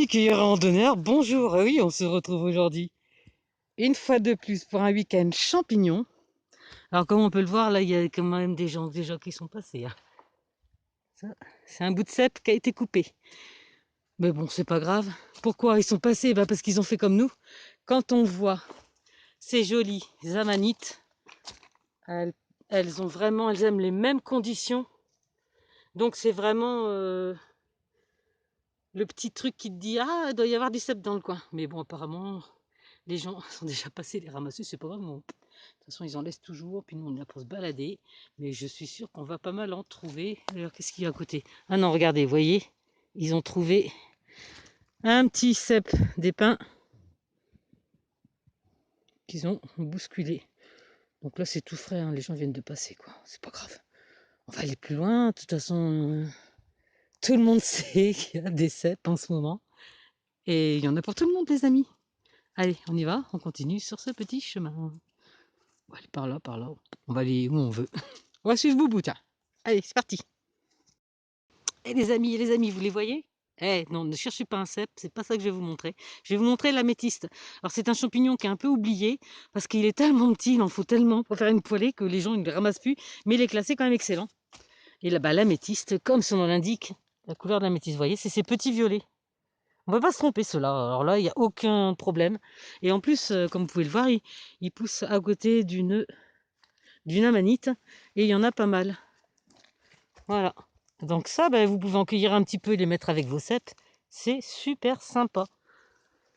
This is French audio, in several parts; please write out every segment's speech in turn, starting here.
amis cueilleurs randonneurs, bonjour. Ah oui, on se retrouve aujourd'hui une fois de plus pour un week-end champignons. Alors comme on peut le voir, là, il y a quand même des gens déjà qui sont passés, hein. Ça, c'est un bout de cèpe qui a été coupé. Mais bon, c'est pas grave. Pourquoi ils sont passés? Parce qu'ils ont fait comme nous. Quand on voit ces jolies amanites, elles, elles aiment les mêmes conditions. Donc c'est vraiment le petit truc qui te dit: ah, il doit y avoir du cèpe dans le coin. Mais bon, apparemment, les gens sont déjà passés les ramasser, c'est pas grave. De toute façon, ils en laissent toujours, puis nous, on est là pour se balader. Mais je suis sûr qu'on va pas mal en trouver. Alors, qu'est-ce qu'il y a à côté? Ah non, regardez, vous voyez, ils ont trouvé un petit cèpe d'épins qu'ils ont bousculé. Donc là, c'est tout frais, hein, les gens viennent de passer, quoi. C'est pas grave. On va aller plus loin. De toute façon, tout le monde sait qu'il y a des cèpes en ce moment. Et il y en a pour tout le monde, les amis. Allez, on y va, on continue sur ce petit chemin. On va aller par là, par là. On va aller où on veut. On va suivre Boubou, tiens. Allez, c'est parti. Et les amis, vous les voyez? Eh non, ne cherchez pas un cèpe, c'est pas ça que je vais vous montrer. Je vais vous montrer l'améthyste. Alors c'est un champignon qui est un peu oublié, parce qu'il est tellement petit, il en faut tellement pour faire une poêlée que les gens ne le ramassent plus, mais il est classé quand même excellent. Et là-bas, l'améthyste, comme son nom l'indique, la couleur de l'améthyste, vous voyez, c'est ces petits violets. On ne va pas se tromper, ceux-là. Alors là, il n'y a aucun problème. Et en plus, comme vous pouvez le voir, il pousse à côté d'une amanite, et il y en a pas mal. Voilà. Donc ça, vous pouvez en cueillir un petit peu et les mettre avec vos cèpes. C'est super sympa.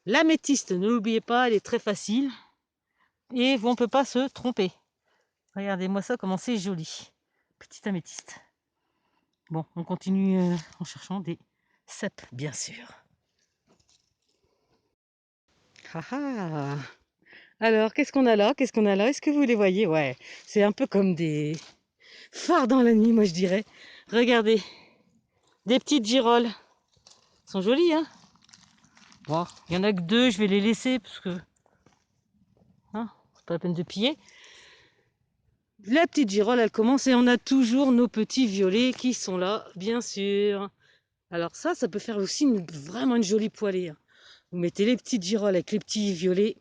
L'améthyste, ne l'oubliez pas, elle est très facile. Et on ne peut pas se tromper. Regardez-moi ça, comment c'est joli. Petite améthyste. Bon, on continue en cherchant des cèpes, bien sûr. Ah ah. Alors, qu'est-ce qu'on a là? Qu'est-ce qu'on a là? Est-ce que vous les voyez? Ouais, c'est un peu comme des phares dans la nuit, moi je dirais. Regardez, des petites girolles. Elles sont jolies, hein? Bon, il y en a que deux, je vais les laisser parce que hein, c'est pas la peine de piller. La petite girole, elle commence et on a toujours nos petits violets qui sont là, bien sûr. Alors ça peut faire aussi vraiment une jolie poêlée, hein. Vous mettez les petites girolles avec les petits violets,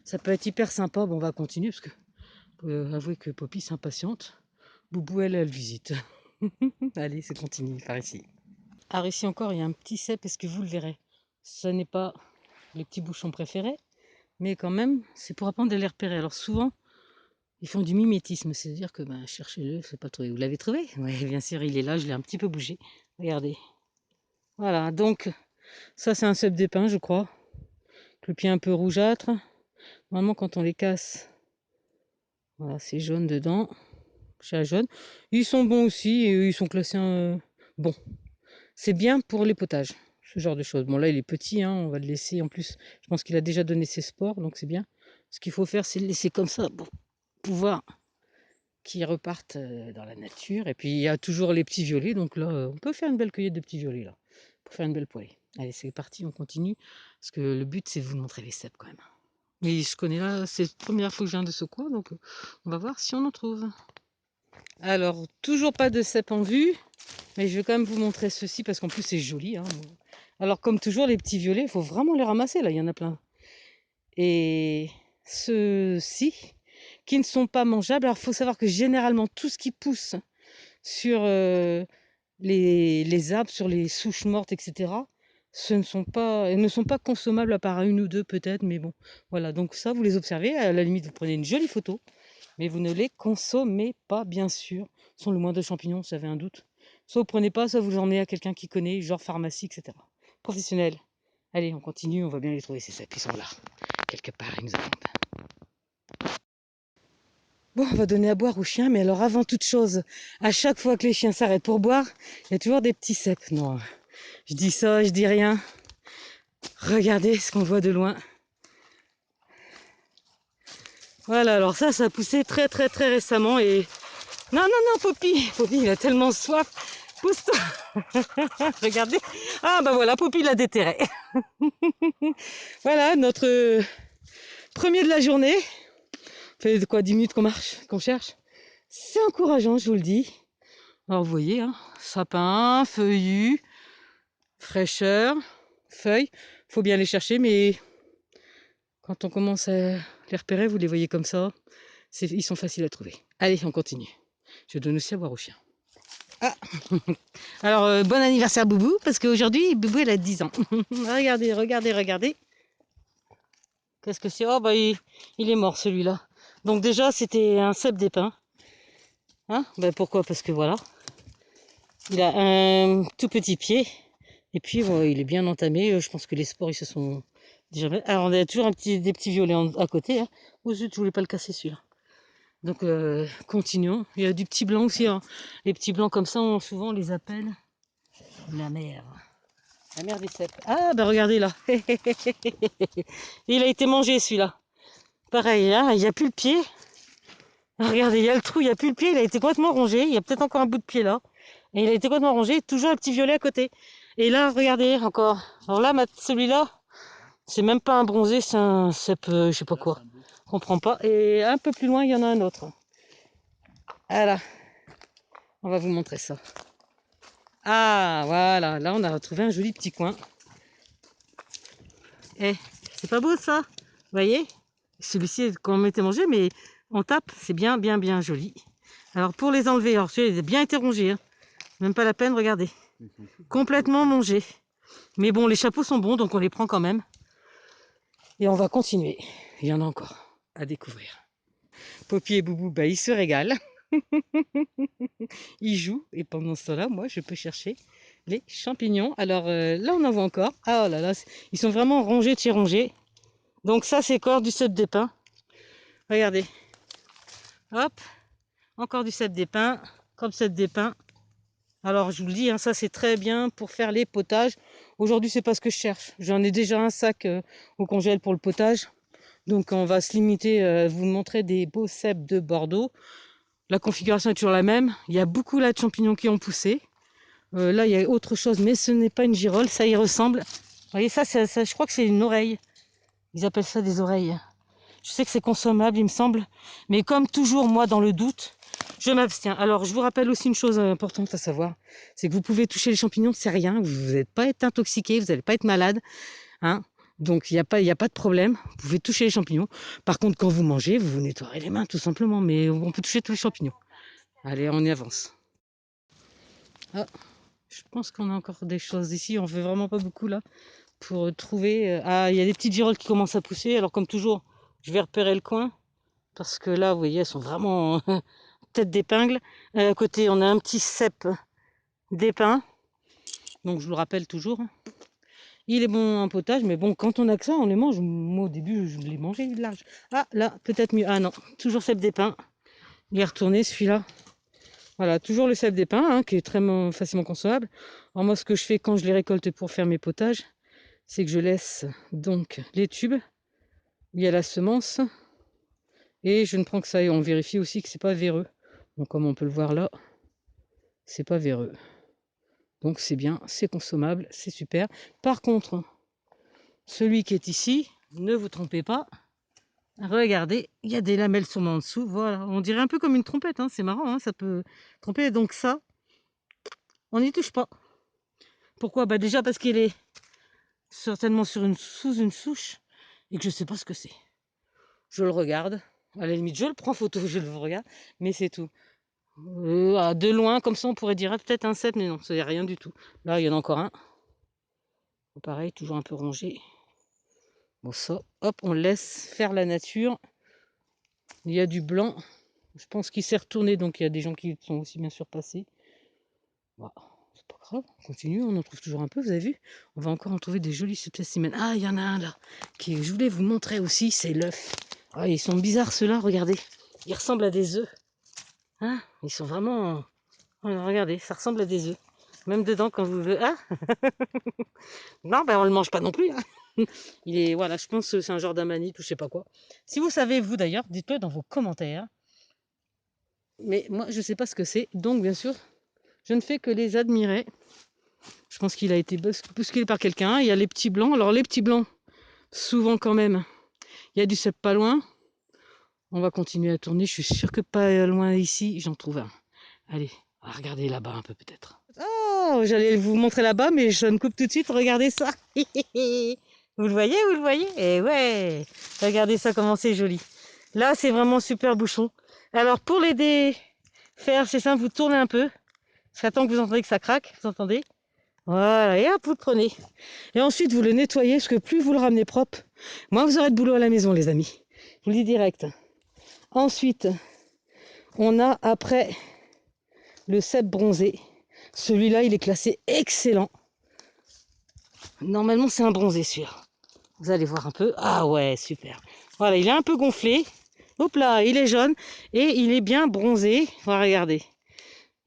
ça peut être hyper sympa. Bon, on va continuer parce que avouez que Poppy s'impatiente. Boubou, elle visite. Allez, c'est continue par ici. Alors ici encore, il y a un petit cèpe, est-ce que vous le verrez? Ce n'est pas les petits bouchons préférés, mais quand même, c'est pour apprendre à les repérer. Alors souvent, ils font du mimétisme, c'est-à-dire que cherchez-le, c'est pas trouvé. Vous l'avez trouvé? Oui, bien sûr, il est là, je l'ai un petit peu bougé. Regardez. Voilà, donc ça c'est un cèpe d'épins, je crois. Le pied un peu rougeâtre. Normalement, quand on les casse, voilà, c'est jaune dedans. Chat jaune. Ils sont bons aussi, et ils sont classés bon. C'est bien pour les potages, ce genre de choses. Bon là il est petit, hein, on va le laisser. En plus, je pense qu'il a déjà donné ses spores, donc c'est bien. Ce qu'il faut faire, c'est le laisser comme ça pour pouvoir qu'ils repartent dans la nature. Et puis il y a toujours les petits violets, donc là on peut faire une belle cueillette de petits violets là, pour faire une belle poêlée. Allez, c'est parti, on continue, parce que le but c'est de vous montrer les cèpes quand même. Et je connais là, c'est la première fois que je viens de ce coin, donc on va voir si on en trouve. Alors, toujours pas de cèpes en vue, mais je vais quand même vous montrer ceci parce qu'en plus c'est joli, hein. Alors, comme toujours, les petits violets, il faut vraiment les ramasser, là, il y en a plein. Et ceux-ci, qui ne sont pas mangeables, alors il faut savoir que généralement, tout ce qui pousse sur les arbres, sur les souches mortes, etc., elles ne sont pas consommables à part une ou deux peut-être, mais bon, voilà. Donc ça, vous les observez, à la limite, vous prenez une jolie photo, mais vous ne les consommez pas, bien sûr. Sans le moindre champignon, si vous avez un doute. Soit vous prenez pas, soit vous emmenez à quelqu'un qui connaît, genre pharmacie, etc. Professionnel. Allez, on continue, on va bien les trouver, ces cèpes, ils sont là. Quelque part, ils nous attendent. Bon, on va donner à boire aux chiens, mais alors avant toute chose, à chaque fois que les chiens s'arrêtent pour boire, il y a toujours des petits cèpes. Non, je dis ça, je dis rien. Regardez ce qu'on voit de loin. Voilà, alors ça a poussé très très très récemment et... Non, non, non, Poppy, il a tellement soif. Pousse-toi. Regardez. Ah voilà, Poppy l'a déterré. Voilà, notre premier de la journée. Ça fait quoi, 10 minutes qu'on marche, qu'on cherche. C'est encourageant, je vous le dis. Alors vous voyez, hein, sapin, feuillu, fraîcheur. feuilles. Il faut bien les chercher, mais quand on commence à les repérer, vous les voyez comme ça, ils sont faciles à trouver. Allez, on continue. Je donne aussi à boire au chien. Ah alors, bon anniversaire Boubou, parce qu'aujourd'hui, Boubou, elle a 10 ans. Regardez, regardez, regardez. Qu'est-ce que c'est? Oh, bah, il est mort, celui-là. Donc déjà, c'était un cep d'épin. Hein? Ben, pourquoi? Parce que voilà, il a un tout petit pied. Et puis, bon, il est bien entamé. Je pense que les spores, ils se sont déjà... Alors, on a toujours des petits violets à côté. Hein. Oh zut, je voulais pas le casser, celui-là. Donc, continuons. Il y a du petit blanc aussi. Hein. Les petits blancs comme ça, souvent, on les appelle la mère. La mère des cèpes. Ah, bah regardez là. Il a été mangé, celui-là. Pareil, hein, il n'y a plus le pied. Regardez, il y a le trou, il n'y a plus le pied. Il a été complètement rongé. Il y a peut-être encore un bout de pied là. Et il a été complètement rongé. Toujours un petit violet à côté. Et là, regardez, encore. Alors là, celui-là, c'est même pas un bronzé, c'est un cèpe, je sais pas quoi. Je comprends pas. Et un peu plus loin, il y en a un autre. Voilà. On va vous montrer ça. Ah, voilà. Là, on a retrouvé un joli petit coin. Eh, c'est pas beau ça? Vous voyez? Celui-ci est quand même été mangé, mais on tape, c'est bien, bien, bien joli. Alors pour les enlever, alors celui-là il a bien été rongé. Hein. Même pas la peine, regardez. Complètement mangé. Mais bon, les chapeaux sont bons, donc on les prend quand même. Et on va continuer. Il y en a encore à découvrir. Poppy et Boubou, bah, ils se régalent. Ils jouent. Et pendant ce temps-là, moi, je peux chercher les champignons. Alors là, on en voit encore. Ah oh là là, ils sont vraiment rongés de chez rongés. Donc ça, c'est encore du cep d'épin. Regardez. Hop. Encore du cep d'épin. Comme cep d'épin. Alors, je vous le dis, hein, ça, c'est très bien pour faire les potages. Aujourd'hui, c'est pas ce que je cherche. J'en ai déjà un sac au congèle pour le potage. Donc, on va se limiter à vous montrer des beaux cèpes de Bordeaux. La configuration est toujours la même. Il y a beaucoup là de champignons qui ont poussé. Là, il y a autre chose, mais ce n'est pas une girole. Ça y ressemble. Vous voyez, ça, je crois que c'est une oreille. Ils appellent ça des oreilles. Je sais que c'est consommable, il me semble. Mais comme toujours, moi, dans le doute, je m'abstiens. Alors, je vous rappelle aussi une chose importante à savoir. C'est que vous pouvez toucher les champignons, c'est rien. Vous n'allez pas être intoxiqué, vous n'allez pas être malade. Hein. Donc, il n'y a pas de problème. Vous pouvez toucher les champignons. Par contre, quand vous mangez, vous vous nettoierez les mains, tout simplement. Mais on peut toucher tous les champignons. Allez, on y avance. Ah, je pense qu'on a encore des choses ici. On ne fait vraiment pas beaucoup, là, pour trouver... Ah, il y a des petites girolles qui commencent à pousser. Alors, comme toujours, je vais repérer le coin. Parce que là, vous voyez, elles sont vraiment tête d'épingle. À côté, on a un petit cep d'épin. Donc, je vous le rappelle toujours. Il est bon en potage, mais bon, quand on a que ça, on les mange. Moi, au début, je les mangeais large. Ah, là, peut-être mieux. Ah non, toujours cep d'épin. Il est retourné, celui-là. Voilà, toujours le cep d'épin, hein, qui est très facilement consommable. Alors moi, ce que je fais quand je les récolte pour faire mes potages, c'est que je laisse donc les tubes. Il y a la semence. Et je ne prends que ça. Et on vérifie aussi que c'est pas véreux. Donc, comme on peut le voir là, c'est pas véreux. Donc, c'est bien, c'est consommable, c'est super. Par contre, celui qui est ici, ne vous trompez pas. Regardez, il y a des lamelles sûrement en dessous. Voilà, on dirait un peu comme une trompette. Hein. C'est marrant, hein, ça peut tromper. Donc, ça, on n'y touche pas. Pourquoi? Bah, déjà parce qu'il est certainement sous une souche et que je ne sais pas ce que c'est. Je le regarde. À la limite, je le prends photo, je le regarde, mais c'est tout. De loin, comme ça, on pourrait dire peut-être un cep, mais non, c'est rien du tout. Là, il y en a encore un. Pareil, toujours un peu rongé. Bon, ça, hop, on laisse faire la nature. Il y a du blanc. Je pense qu'il s'est retourné, donc il y a des gens qui sont aussi bien sûr passés. Voilà. C'est pas grave, on continue, on en trouve toujours un peu, vous avez vu? On va encore en trouver des jolis spécimens. Ah, il y en a un là, que je voulais vous montrer aussi, c'est l'œuf. Ah, ils sont bizarres ceux-là, regardez. Ils ressemblent à des œufs. Hein, ils sont vraiment... Voilà, regardez, ça ressemble à des œufs. Même dedans, quand vous voulez... Ah non, ben on le mange pas non plus. Hein. Il est, voilà, je pense que c'est un genre d'amanite ou je sais pas quoi. Si vous savez, vous d'ailleurs, dites-le dans vos commentaires. Mais moi, je sais pas ce que c'est. Donc, bien sûr, je ne fais que les admirer. Je pense qu'il a été bousculé par quelqu'un. Il y a les petits blancs. Alors, les petits blancs, souvent quand même, il y a du cep pas loin. On va continuer à tourner. Je suis sûre que pas loin ici, j'en trouve un. Allez, on va regarder là-bas un peu peut-être. Oh, j'allais vous montrer là-bas, mais je me coupe tout de suite. Regardez ça. Vous le voyez, vous le voyez? Eh ouais, regardez ça comment c'est joli. Là, c'est vraiment super bouchon. Alors, pour les défaire, c'est simple, vous tournez un peu. J'attends que vous entendez que ça craque. Vous entendez? Voilà, et hop, vous le prenez. Et ensuite, vous le nettoyez, parce que plus vous le ramenez propre, moins vous aurez de boulot à la maison, les amis. Je vous le dis direct. Ensuite, on a après le cèpe bronzé. Celui-là, il est classé excellent. Normalement, c'est un bronzé sûr. Vous allez voir un peu. Ah ouais, super. Voilà, il est un peu gonflé. Hop là, il est jaune et il est bien bronzé. Voilà, regardez.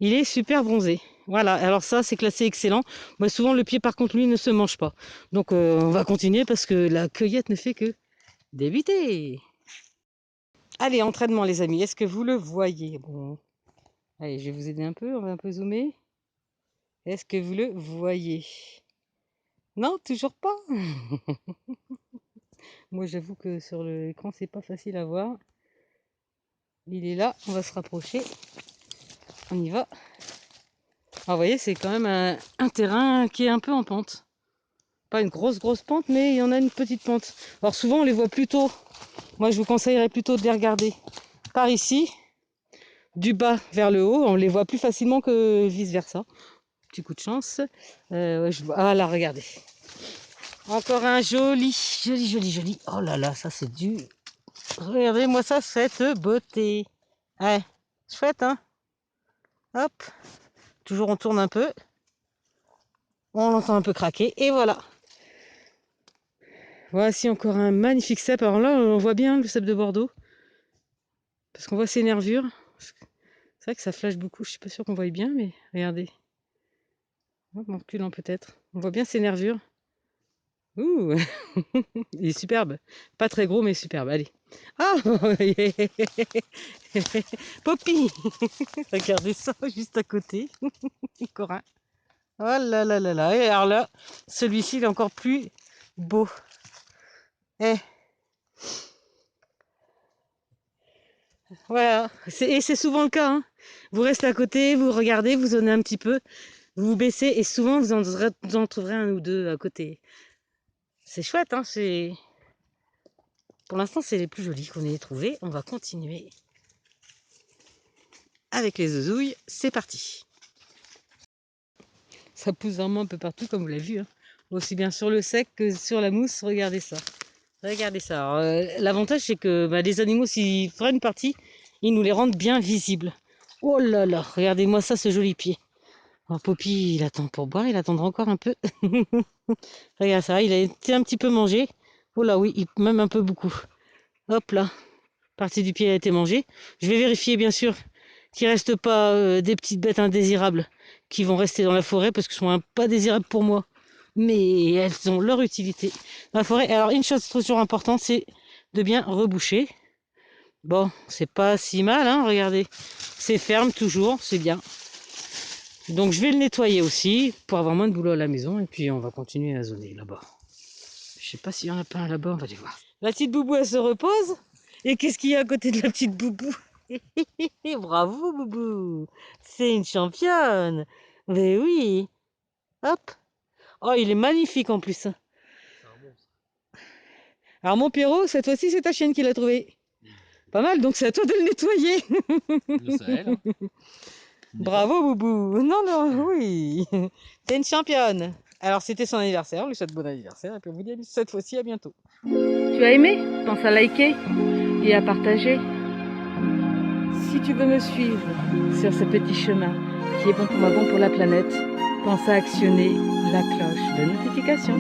Il est super bronzé. Voilà, alors ça, c'est classé excellent. Moi, souvent, le pied, par contre, lui, ne se mange pas. Donc, on va continuer parce que la cueillette ne fait que débuter. Allez, entraînement, les amis. Est-ce que vous le voyez? Bon, allez, je vais vous aider un peu. On va un peu zoomer. Est-ce que vous le voyez? Non, toujours pas. Moi, j'avoue que sur l'écran, c'est pas facile à voir. Il est là, on va se rapprocher. On y va. Ah, vous voyez, c'est quand même un terrain qui est un peu en pente. Pas une grosse pente, mais il y en a une petite pente. Alors souvent, on les voit plutôt. Moi, je vous conseillerais plutôt de les regarder par ici, du bas vers le haut. On les voit plus facilement que vice-versa. Petit coup de chance. Ouais, ah là, regardez. Encore un joli. Oh là là, ça c'est du... Regardez-moi ça, cette beauté. Ouais, chouette, hein? Hop. Toujours on tourne un peu. On l'entend un peu craquer. Et voilà. Voici encore un magnifique cèpe. Alors là, on voit bien le cèpe de Bordeaux. Parce qu'on voit ses nervures. C'est vrai que ça flash beaucoup. Je suis pas sûre qu'on voit bien, mais regardez. En reculant peut-être. On voit bien ses nervures. Ouh. Il est superbe. Pas très gros, mais superbe. Allez. Ah. Poppy. Regardez ça, juste à côté. Encore un. Oh là là là là. Et alors là, celui-ci, il est encore plus beau. Eh. Voilà. Et c'est souvent le cas, hein. Vous restez à côté, vous regardez, vous zonez un petit peu, vous vous baissez et souvent vous en trouverez un ou deux à côté. C'est chouette, hein. Pour l'instant, c'est les plus jolis qu'on ait trouvés. On va continuer avec les zozouilles. C'est parti. Ça pousse vraiment un peu partout, comme vous l'avez vu, hein. Aussi bien sur le sec que sur la mousse. Regardez ça. Regardez ça. L'avantage, c'est que les animaux, s'ils prennent partie, ils nous les rendent bien visibles. Oh là là, regardez-moi ça, ce joli pied. Alors Poppy, il attend pour boire, il attendra encore un peu. Regarde ça, il a été un petit peu mangé. Oh là oui, même un peu beaucoup. Hop là, partie du pied a été mangée. Je vais vérifier bien sûr qu'il ne reste pas des petites bêtes indésirables qui vont rester dans la forêt parce qu'elles sont pas désirables pour moi. Mais elles ont leur utilité dans la forêt. Alors une chose toujours importante, c'est de bien reboucher. Bon, c'est pas si mal, hein, regardez. C'est ferme toujours, c'est bien. Donc je vais le nettoyer aussi pour avoir moins de boulot à la maison et puis on va continuer à zoner là-bas. Je sais pas s'il y en a pas un là-bas, on va aller voir. La petite Boubou, elle se repose. Et qu'est-ce qu'il y a à côté de la petite Boubou? Bravo Boubou, c'est une championne. Mais oui, hop. Oh, il est magnifique en plus. Alors mon Pierrot, cette fois-ci c'est ta chienne qui l'a trouvé. Pas mal, donc c'est à toi de le nettoyer. C'est elle, hein. Bravo Boubou. Non, oui. T'es une championne. Alors c'était son anniversaire, on lui souhaite bon anniversaire et puis on vous dit cette fois-ci à bientôt. Tu as aimé? Pense à liker et à partager. Si tu veux me suivre sur ce petit chemin qui est bon pour moi, bon pour la planète, pense à actionner la cloche de notification.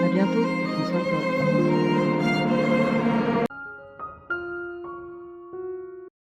À bientôt, François.